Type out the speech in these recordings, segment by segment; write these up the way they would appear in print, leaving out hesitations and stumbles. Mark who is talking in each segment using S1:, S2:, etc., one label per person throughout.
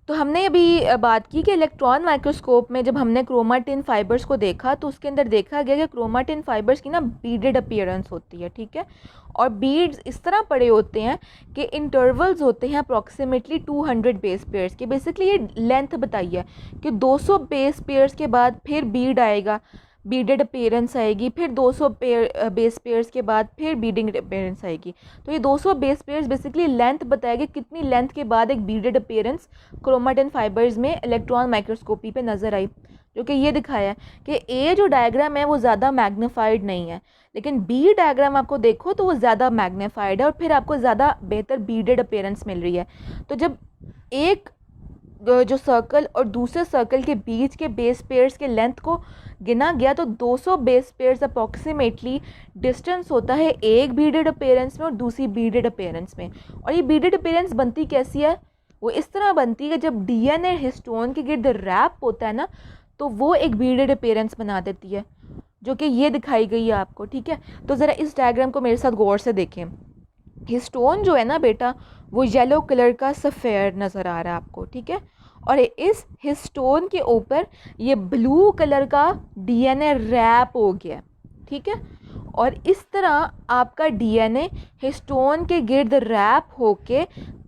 S1: तो हमने अभी बात की कि इलेक्ट्रॉन माइक्रोस्कोप में जब हमने क्रोमाटिन फाइबर्स को देखा तो उसके अंदर देखा गया कि क्रोमाटिन फाइबर्स की ना बीडेड अपीयरेंस होती है, ठीक है। और बीड्स इस तरह पड़े होते हैं कि इंटरवल्स होते हैं अप्रॉक्सीमेटली 200 बेस पेयर्स के। बेसिकली ये लेंथ बताइए कि 200 बेस पेयर्स के बाद फिर बीड आएगा, बीडेड अपीयरेंस आएगी, फिर 200 बेस पेयर्स के बाद फिर बीडिंग अपीयरेंस आएगी। तो ये 200 बेस पेयर्स बेसिकली लेंथ बताएगी कितनी लेंथ के बाद एक बीडेड अपीयरेंस क्रोमाटिन फाइबर्स में इलेक्ट्रॉन माइक्रोस्कोपी पे नज़र आई, जो कि ये दिखाया है कि ए जो डायग्राम है वो ज़्यादा मैग्नीफाइड नहीं है, लेकिन बी डायग्राम आपको देखो तो वो ज़्यादा मैग्नीफाइड है और फिर आपको ज़्यादा बेहतर बीडेड अपीयरेंस मिल रही है। तो जब एक जो सर्कल और दूसरे सर्कल के बीच के बेस पेयर्स के लेंथ को गिना गया तो 200 बेस पेयर्स अप्रॉक्सीमेटली डिस्टेंस होता है एक बीडेड अपीयरेंस में और दूसरी बीडेड अपीयरेंस में। और ये बीडेड अपीयरेंस बनती कैसी है? वो इस तरह बनती है कि जब डीएनए हिस्टोन के गिर्द रैप होता है ना तो वो एक बीडेड अपीयरेंस बना देती है, जो कि ये दिखाई गई है आपको, ठीक है। तो ज़रा इस डायग्राम को मेरे साथ गौर से देखें। हिस्टोन जो है ना बेटा वो येलो कलर का सफ़ेद नज़र आ रहा है आपको, ठीक है। और इस हिस्टोन के ऊपर ये ब्लू कलर का डीएनए रैप हो गया, ठीक है। और इस तरह आपका डीएनए हिस्टोन के गिर्द रैप होके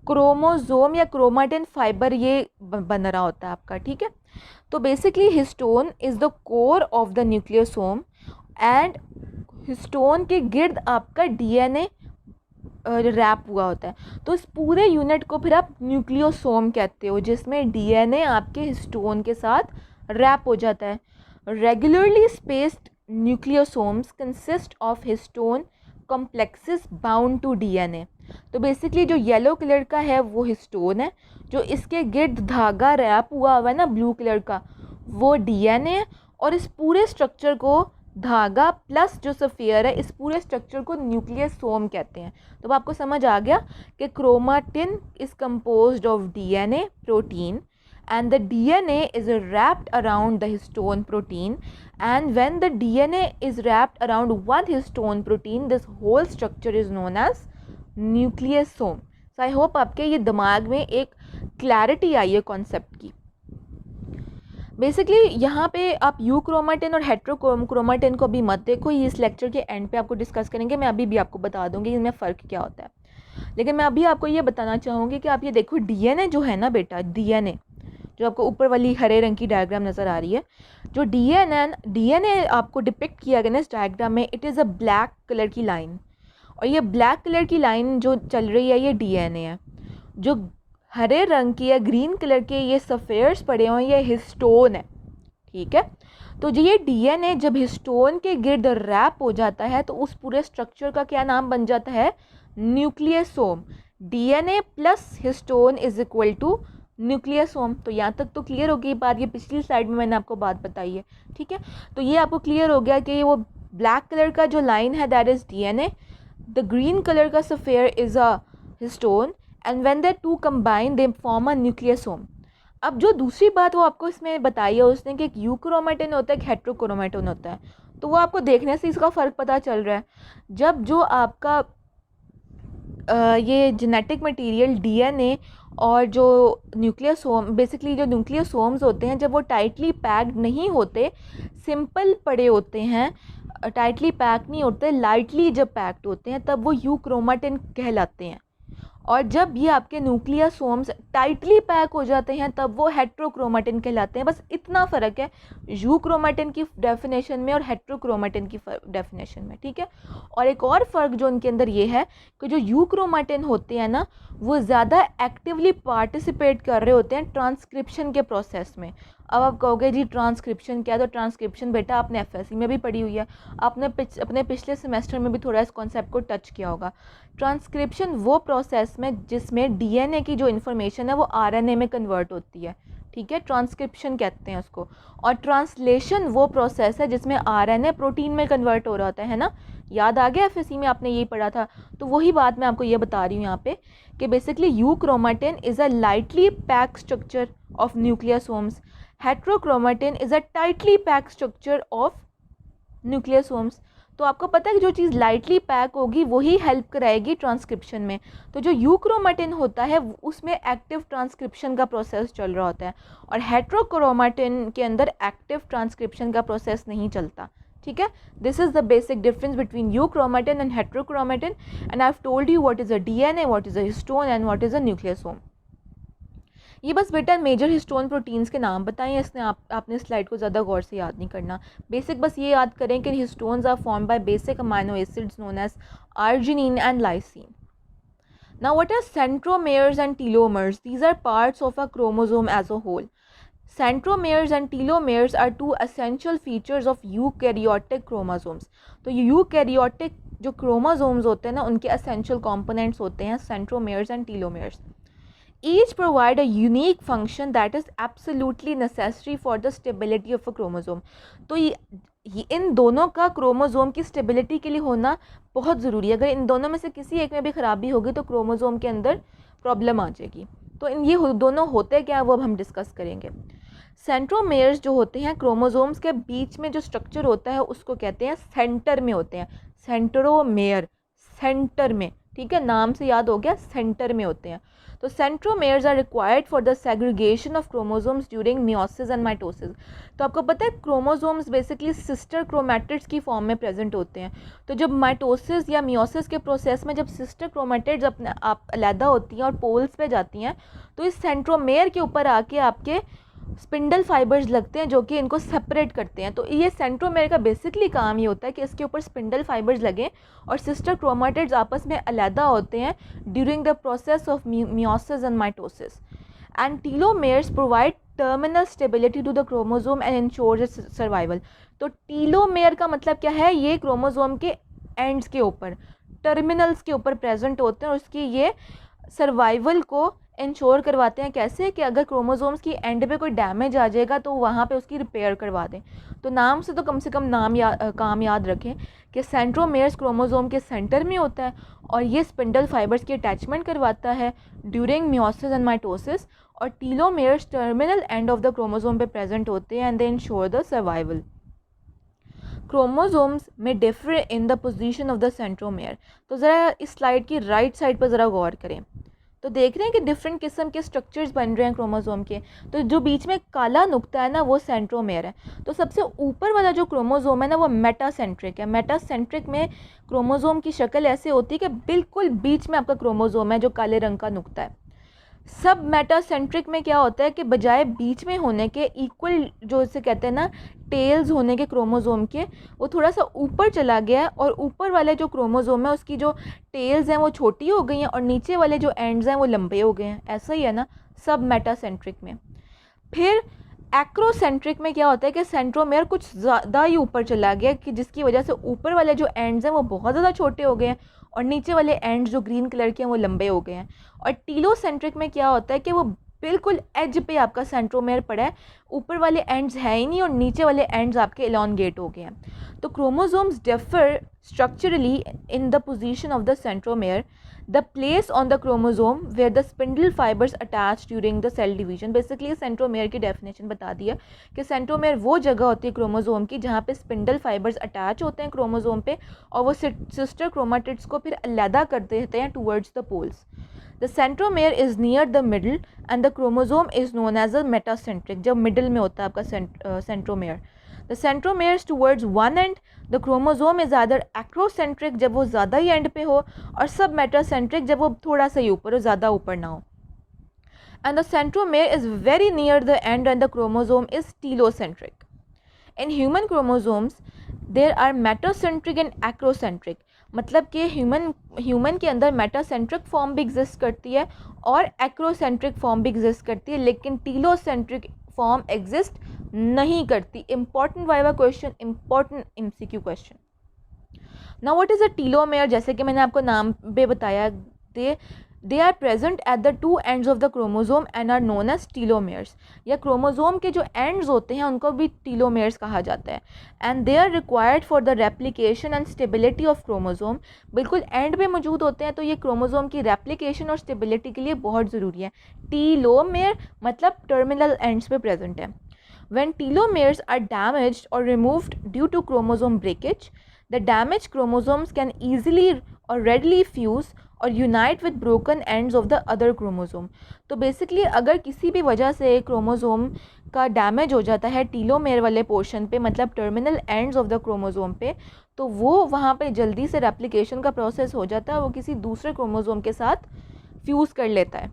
S1: क्रोमोसोम या क्रोमाटिन फाइबर ये बन रहा होता है आपका, ठीक है। तो basically histone is the core of the nucleosome and histone के गिर्द आपका डीएनए रैप हुआ होता है। तो इस पूरे यूनिट को फिर आप न्यूक्लियोसोम कहते हो, जिसमें डीएनए आपके हिस्टोन के साथ रैप हो जाता है। Regularly spaced nucleosomes consist of histone complexes bound to DNA. तो बेसिकली जो येलो कलर का है वो हिस्टोन है, जो इसके गिर्द धागा रैप हुआ हुआ है ना ब्लू कलर का, वो डीएनए है। और इस पूरे स्ट्रक्चर को धागा प्लस जो सफ़ियर है, इस पूरे स्ट्रक्चर को न्यूक्लियोसोम कहते हैं। तो आपको समझ आ गया कि chromatin is composed of DNA protein and the DNA is wrapped around the histone protein, and when the DNA is wrapped around one histone protein this whole structure is known as nucleosome. So I hope आपके ये दिमाग में एक clarity आई है concept की। Basically यहाँ पे आप यू क्रोमाटिन और हेट्रोक्रोमाटिन को अभी मत देखो, ये इस लेक्चर के एंड पे आपको डिस्कस करेंगे। मैं अभी भी आपको बता दूंगी इनमें फ़र्क क्या होता है, लेकिन मैं अभी आपको ये बताना चाहूँगी कि आप ये देखो डीएनए जो है ना बेटा, डीएनए जो आपको ऊपर वाली हरे रंग की डायग्राम नज़र आ रही है, जो डीएनए आपको डिपिक्ट किया गया ना इस डायग्राम में, it is a black colour की लाइन। और ये ब्लैक कलर की लाइन जो चल रही है ये डीएनए है। जो हरे रंग की या ग्रीन कलर के ये सफ़ेयर्स पड़े हुए ये हिस्टोन है, ठीक है। तो जो ये डीएनए जब हिस्टोन के गिर्द रैप हो जाता है तो उस पूरे स्ट्रक्चर का क्या नाम बन जाता है? Nucleosome. DNA plus histone is equal to nucleosome. तो यहाँ तक तो क्लियर हो गई बात, ये पिछली स्लाइड में मैंने आपको बात बताई है, ठीक है। तो ये आपको क्लियर हो गया कि वो ब्लैक कलर का जो लाइन है that is DNA, the green colour का sphere is a histone and when they two combine they form a nucleosome. अब जो दूसरी बात वो आपको इसमें बताई है उसने कि एक यूक्रोमेटिन होता है, एक हेट्रोक्रोमेटिन होता है। तो वो आपको देखने से इसका फ़र्क पता चल रहा है। जब जो आपका ये जेनेटिक मटेरियल डीएनए और जो न्यूक्लियोसोम बेसिकली जो न्यूक्लियोसोम्स होते हैं जब वो टाइटली पैक्ड नहीं होते, सिंपल पड़े होते हैं, टाइटली पैक नहीं होते, लाइटली जब पैक्ड होते हैं तब वो यूक्रोमेटिन कहलाते हैं। और जब ये आपके न्यूक्लियोसोम्स टाइटली पैक हो जाते हैं तब वो हेट्रोक्रोमेटिन कहलाते हैं। बस इतना फ़र्क है यूक्रोमेटिन की डेफिनेशन में और हेट्रोक्रोमेटिन की डेफिनेशन में, ठीक है। और एक और फ़र्क जो उनके अंदर ये है कि जो यूक्रोमेटिन होते हैं ना वो ज़्यादा एक्टिवली पार्टिसिपेट कर रहे होते हैं ट्रांसक्रिप्शन के प्रोसेस में। अब आप कहोगे जी ट्रांसक्रिप्शन क्या है? तो ट्रांसक्रिप्शन बेटा आपने एफएससी में भी पढ़ी हुई है, आपने अपने पिछले सेमेस्टर में भी थोड़ा इस कॉन्सेप्ट को टच किया होगा। ट्रांसक्रिप्शन वो प्रोसेस में जिसमें डीएनए की जो इन्फॉर्मेशन है वो आरएनए में कन्वर्ट होती है, ठीक है, ट्रांसक्रिप्शन कहते हैं उसको। और ट्रांसलेशन वो प्रोसेस है जिसमें आरएनए प्रोटीन में कन्वर्ट हो रहा होता है ना, याद आ गया एफएससी में आपने यही पढ़ा था। तो वही बात मैं आपको ये बता रही हूँ यहाँ पे कि basically euchromatin is a lightly packed structure of nucleosomes, heterochromatin is a tightly packed structure of nucleosomes. तो आपको पता है कि जो चीज़ लाइटली पैक होगी वही हेल्प कराएगी ट्रांसक्रिप्शन में। तो जो यूक्रोमाटिन होता है उसमें एक्टिव ट्रांसक्रिप्शन का प्रोसेस चल रहा होता है, और हेट्रोक्रोमाटिन के अंदर एक्टिव ट्रांसक्रिप्शन का प्रोसेस नहीं चलता। ठीक है, this is the basic difference between euchromatin and heterochromatin, and I have told you what is a DNA, what is a histone and what is a nucleosome. ये बस बेटा मेजर हिस्टोन प्रोटीन्स के नाम बताएं, इसने आपने स्लाइड को ज़्यादा गौर से याद नहीं करना। बेसिक बस ये याद करें कि histones are form by basic amino acids known as arginine and lysine. Now what are centromeres and telomeres? These are parts of a chromosome as a whole. Centromeres and telomeres are two essential features of eukaryotic chromosomes. तो eukaryotic जो chromosomes होते हैं ना, उनके essential components होते हैं centromeres and telomeres. Each provide a unique function that is absolutely necessary for the stability of a chromosome. तो इन दोनों का क्रोमोसोम की स्टेबिलिटी के लिए होना बहुत ज़रूरी है। अगर इन दोनों में से किसी एक में भी ख़राबी होगी तो क्रोमोसोम के अंदर प्रॉब्लम आ जाएगी। तो इन ये दोनों होते क्या वो अब हम डिस्कस करेंगे। सेंट्रोमेयर्स जो होते हैं क्रोमोसोम्स के बीच में जो स्ट्रक्चर होता है उसको कहते हैं सेंटर में होते हैं। सेंट्रोमेयर सेंटर में, ठीक है, नाम से याद हो गया, सेंटर में होते हैं। तो centromeres are required for the segregation of chromosomes during meiosis and mitosis. तो आपको पता है क्रोमोसोम्स बेसिकली सिस्टर क्रोमैटिड्स की फॉर्म में प्रेजेंट होते हैं। तो जब माइटोसिस या मियोसिस के प्रोसेस में जब सिस्टर क्रोमैटिड्स अपने आप अलहदा होती हैं और पोल्स पे जाती हैं, तो इस सेंट्रोमेयर के ऊपर आके आपके स्पिंडल फाइबर्स लगते हैं जो कि इनको सेपरेट करते हैं। तो ये सेंट्रोमेयर का बेसिकली काम ये होता है कि इसके ऊपर स्पिंडल फाइबर्स लगें और सिस्टर क्रोमैटिड्स आपस में अलहदा होते हैं during the process of meiosis and mitosis. And telomeres provide terminal stability to the chromosome and ensure its survival. तो टीलोमेयर का मतलब क्या है, ये क्रोमोसोम के एंड्स के ऊपर, टर्मिनल्स के ऊपर प्रेजेंट होते हैं और उसकी ये सर्वाइवल को इंश्योर करवाते हैं। कैसे कि अगर क्रोमोसोम्स की एंड पे कोई डैमेज आ जाएगा तो वहाँ पे उसकी रिपेयर करवा दें। तो नाम से कम काम याद रखें कि सेंट्रोमेयर्स क्रोमोसोम के सेंटर में होता है और ये स्पिंडल फाइबर्स की अटैचमेंट करवाता है ड्यूरिंग मियोसिस एंड माइटोसिस, और telomeres terminal end of the chromosome पे प्रेजेंट होते हैं and they ensure the survival. Chromosomes में differ in the position of the centromere. तो ज़रा इस स्लाइड की राइट साइड पर ज़रा गौर करें, तो देख रहे हैं कि डिफरेंट किस्म के स्ट्रक्चर्स बन रहे हैं क्रोमोसोम के। तो जो बीच में काला नुक्ता है ना वो सेंट्रोमेयर है। तो सबसे ऊपर वाला जो क्रोमोसोम है ना वो मेटासेंट्रिक है। मेटासेंट्रिक में क्रोमोसोम की शक्ल ऐसे होती है कि बिल्कुल बीच में आपका क्रोमोसोम है जो काले रंग का नुक्ता है। सब मेटासेंट्रिक में क्या होता है कि बजाय बीच में होने के इक्वल जो इसे कहते हैं ना टेल्स होने के क्रोमोसोम के, वो थोड़ा सा ऊपर चला गया है और ऊपर वाले जो क्रोमोसोम है उसकी जो टेल्स हैं वो छोटी हो गई हैं और नीचे वाले जो एंड्स हैं वो लंबे हो गए हैं। ऐसा ही है ना सब मेटासेंट्रिक में। फिर एक्रोसेंट्रिक में क्या होता है कि सेंट्रोमेयर कुछ ज़्यादा ही ऊपर चला गया कि जिसकी वजह से ऊपर वाले जो एंड्स हैं वो बहुत ज़्यादा छोटे हो गए हैं और नीचे वाले एंड्स जो ग्रीन कलर के हैं वो लंबे हो गए हैं। और टीलोसेंट्रिक में क्या होता है कि वो बिल्कुल एज पे आपका सेंट्रोमेयर पड़ा है, ऊपर वाले एंड्स है ही नहीं और नीचे वाले एंड्स आपके एलोंगेट हो गए हैं। तो chromosomes differ structurally in the position of the centromere, the place on the chromosome where the spindle fibres attach during the cell division. Basically centromere की डेफिनेशन बता दिया कि सेंट्रोमेयर वो जगह होती है क्रोमोसोम की जहाँ पे स्पिंडल फाइबर्स अटैच होते हैं क्रोमोसोम पे और वो सिस्टर क्रोमाटिड्स को फिर अलहदा कर देते हैं towards the poles. The centromere is near the middle and the chromosome is known as a metacentric, जब middle में होता है आपका centromere. The centromere is towards one end, the chromosome is either acrocentric जब वो ज़्यादा ही end पे हो और submetacentric जब वो थोड़ा सा ही ऊपर हो, ज़्यादा ऊपर ना हो. And the centromere is very near the end and the chromosome is telocentric. In human chromosomes, there are metacentric and acrocentric. मतलब कि ह्यूमन के अंदर मेटासेंट्रिक फॉर्म भी एग्जिस्ट करती है और एक्रोसेंट्रिक फॉर्म भी एग्जिस्ट करती है, लेकिन टीलोसेंट्रिक फॉर्म एग्जिस्ट नहीं करती। Important viva question, important MCQ question. Now what is a telomere? जैसे कि मैंने आपको नाम पे बताया, they are present at the two ends of the chromosome and are known as telomeres. या क्रोमोसोम के जो एंड्स होते हैं उनको भी टीलोमेयर्स कहा जाता है। And they are required for the replication and stability of chromosome. बिल्कुल एंड पे मौजूद होते हैं, तो ये क्रोमोसोम की रेप्लिकेशन और स्टेबिलिटी के लिए बहुत ज़रूरी है। टीलोमेयर मतलब टर्मिनल एंड्स पे प्रेजेंट है। When telomeres are damaged or removed due to chromosome breakage, the damage chromosomes can easily और रेडली फ्यूज़ और unite with broken ends of the other chromosome. तो बेसिकली अगर किसी भी वजह से क्रोमोसोम का डैमेज हो जाता है टीलोमेयर वाले पोर्शन पे, मतलब terminal ends of the chromosome पे, तो वो वहाँ पे जल्दी से रेप्लिकेशन का प्रोसेस हो जाता है, वो किसी दूसरे क्रोमोसोम के साथ फ्यूज़ कर लेता है।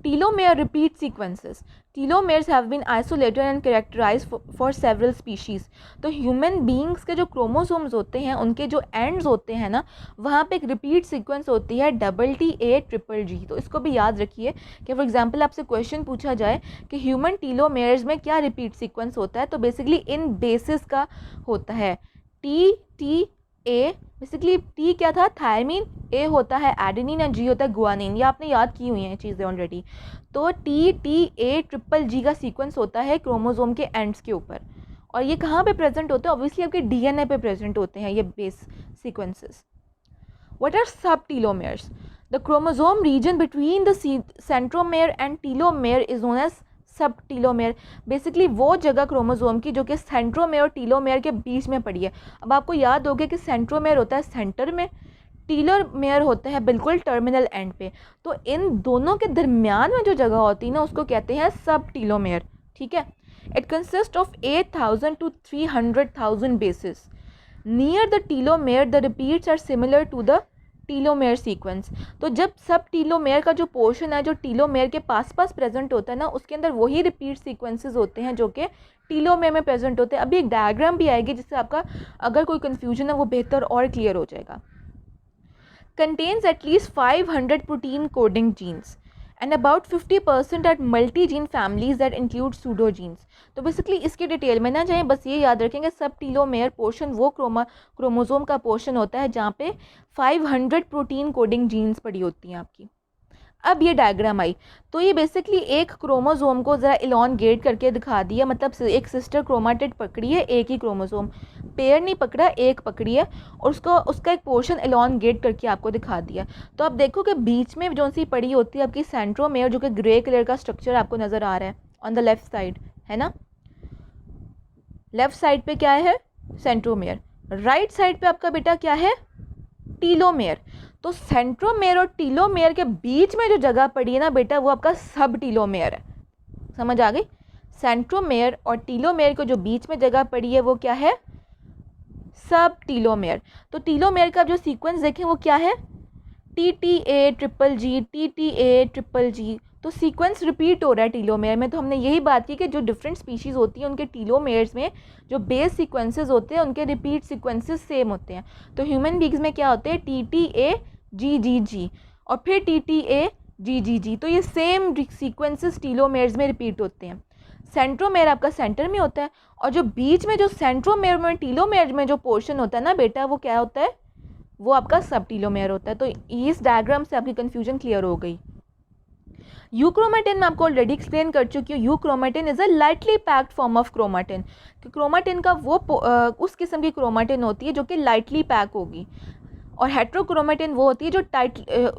S1: Telomere repeat sequences. Telomeres have been isolated and characterised for several species. तो ह्यूमन बींग्स के जो क्रोमोसोम्स होते हैं, उनके जो एंड्स होते हैं ना, वहाँ पे एक रिपीट सीक्वेंस होती है TTA-GGG। तो इसको भी याद रखिए कि फॉर एग्जांपल आपसे क्वेश्चन पूछा जाए कि ह्यूमन टीलोमेयर्स में क्या रिपीट सीक्वेंस होता है, तो बेसिकली इन बेसिस का होता है TTA। बेसिकली टी क्या था, थायमीन, ए होता है एडेनिन और जी होता है गुआनिन। ये आपने याद की हुई हैं चीज़ें ऑलरेडी। तो TTA-GGG का सीक्वेंस होता है क्रोमोसोम के एंड्स के ऊपर, और ये कहाँ पे प्रेजेंट होते हैं, ऑब्वियसली आपके डीएनए पे प्रेजेंट होते हैं ये base sequences. What are sub telomeres? The chromosome region between the centromere and telomere is known as sub telomere. Basically वो जगह क्रोमोसोम की जो कि सेंट्रोमेयर और टीलोमेयर के बीच में पड़ी है। अब आपको याद होगा कि सेंट्रोमेयर होता है सेंटर में, टीलोमेयर होते हैं बिल्कुल टर्मिनल एंड पे। तो इन दोनों के दरमियान में जो जगह होती है ना, उसको कहते हैं सब टीलोमेयर। ठीक है। It consist of 8,000 to 300,000 bases. Near the telomere the repeats are similar to the telomere sequence. तो जब सब टीलोमेयर का जो पोर्शन है, जो टीलोमेयर के पास पास प्रेजेंट होता है ना, उसके अंदर वही रिपीट सीक्वेंसेस होते हैं जो कि टीलोमेयर में प्रेजेंट होते हैं। अभी एक डायग्राम भी आएगी जिससे आपका अगर कोई कन्फ्यूजन है वो बेहतर और क्लियर हो जाएगा। Contains at least 500 protein coding genes and about 50% are multi-gene families that include pseudogenes। तो बेसिकली इसकी डिटेल में ना जाएं, बस ये याद रखेंगे सब टीलोमेयर पोर्शन वो क्रोमोसोम का पोर्शन होता है जहाँ पे 500 प्रोटीन कोडिंग जीन्स पड़ी होती हैं आपकी। अब ये डायग्राम आई तो ये बेसिकली एक क्रोमोसोम को ज़रा इलॉन्गेट करके दिखा दिया, मतलब एक सिस्टर क्रोमाटिड पकड़ी है, एक ही क्रोमोसोम, पेयर नहीं पकड़ा, एक पकड़ी है, और उसका एक पोर्शन इलॉन्गेट करके आपको दिखा दिया। तो आप देखो कि बीच में जो सी पड़ी होती है आपकी सेंट्रोमेयर, जो कि ग्रे कलर का स्ट्रक्चर आपको नज़र आ रहा है ऑन द लेफ्ट साइड, है ना। लेफ्ट साइड पे क्या है, सेंट्रोमेयर, राइट साइड पे आपका बेटा क्या है, टीलोमेयर। तो सेंट्रोमेयर और टीलोमेयर के बीच में जो जगह पड़ी है ना बेटा, वो आपका सब टीलोमेयर है। समझ आ गई। सेंट्रोमेयर और टीलोमेयर को जो बीच में जगह पड़ी है वो क्या है, सब टीलोमेयर। तो टीलोमेयर का जो सीक्वेंस देखें वो क्या है, TTA-GGG, TTA-GGG। तो सीक्वेंस रिपीट हो रहा है टीलोमेयर में। तो हमने यही बात की कि जो डिफरेंट स्पीशीज़ होती हैं उनके टीलोमेयर्स में जो बेस सीक्वेंसेस होते हैं उनके रिपीट सीक्वेंसेस सेम होते हैं। तो ह्यूमन बींग्स में क्या होते हैं, TTA-GGG और फिर TTA-GGG। तो ये सेम सीक्वेंसेस टीलोमेयर्स में रिपीट होते हैं। सेंट्रोमेयर आपका सेंटर में होता है, और जो बीच में जो सेंट्रोमेयर में टीलोमेयर में जो पोर्शन होता है ना बेटा, वो क्या होता है, वो आपका सब टीलोमेयर होता है। तो इस डायग्राम से आपकी कन्फ्यूजन क्लियर हो गई। यूक्रोमेटिन मैं आपको ऑलरेडी एक्सप्लेन कर चुकी हूँ। Euchromatin is a lightly packed form of chromatin. Chromatin का वो उस किस्म की क्रोमाटिन होती है जो कि लाइटली पैक होगी, और हेट्रोक्रोमेटिन वो होती है जो टाइट,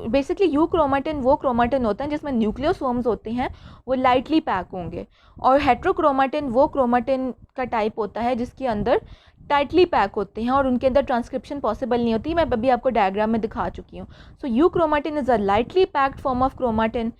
S1: बेसिकली यूक्रोमेटिन वो क्रोमाटिन होता है जिसमें न्यूक्लियोसोम्स होते हैं, वो लाइटली पैक होंगे, और हेट्रोक्रोमेटिन वो क्रोमाटिन का टाइप होता है जिसके अंदर टाइटली पैक होते हैं और उनके अंदर ट्रांसक्रिप्शन पॉसिबल नहीं होती। मैं अभी आपको डायग्राम में दिखा चुकी हूँ। So euchromatin is a lightly packed form of chromatin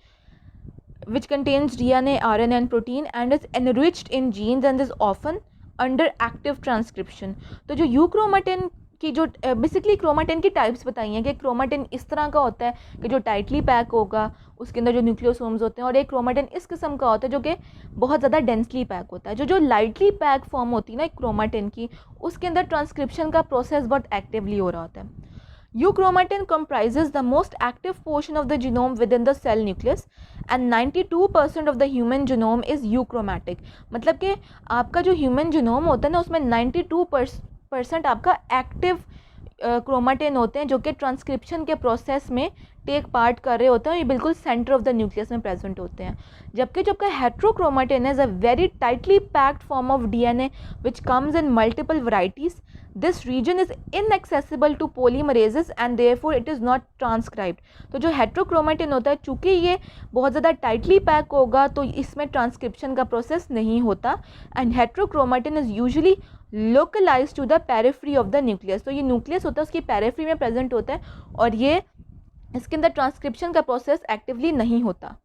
S1: which contains DNA, RNA and protein and is enriched in genes and is often under active transcription। तो जो यूक्रोमेटिन की जो बेसिकली क्रोमाटिन की टाइप्स बताई हैं कि क्रोमाटिन इस तरह का होता है कि जो टाइटली पैक होगा, उसके अंदर जो न्यूक्लियोसोम्स होते हैं, और एक क्रोमाटिन इस किस्म का होता है जो कि बहुत ज़्यादा डेंसली पैक होता है। जो लाइटली पैक फॉर्म होती है ना क्रोमाटिन की, उसके अंदर ट्रांसक्रिप्शन का प्रोसेस बहुत एक्टिवली हो रहा होता है। Euchromatin comprises the most active portion of the genome within the cell nucleus and 92% of the human genome is euchromatic। मतलब कि आपका जो ह्यूमन जीनोम होता है ना, उसमें 92% आपका एक्टिव क्रोमाटिन होते हैं जो कि ट्रांसक्रिप्शन के प्रोसेस में टेक पार्ट कर रहे होते हैं। ये बिल्कुल सेंटर ऑफ द न्यूक्लियस में प्रेजेंट होते हैं। जबकि जो आपका heterochromatin is a very tightly packed form of DNA which comes in multiple varieties. This region is inaccessible to polymerases and therefore it is not transcribed। तो जो heterochromatin होता है, चूँकि ये बहुत ज़्यादा टाइटली पैक होगा तो इसमें ट्रांसक्रिप्शन का प्रोसेस नहीं होता। And heterochromatin is usually localise to the periphery of the nucleus. तो ये न्यूक्लियस होता है उसकी पेरिफ्री में प्रेजेंट होता है और ये इसके अंदर ट्रांसक्रिप्शन का प्रोसेस एक्टिवली नहीं होता।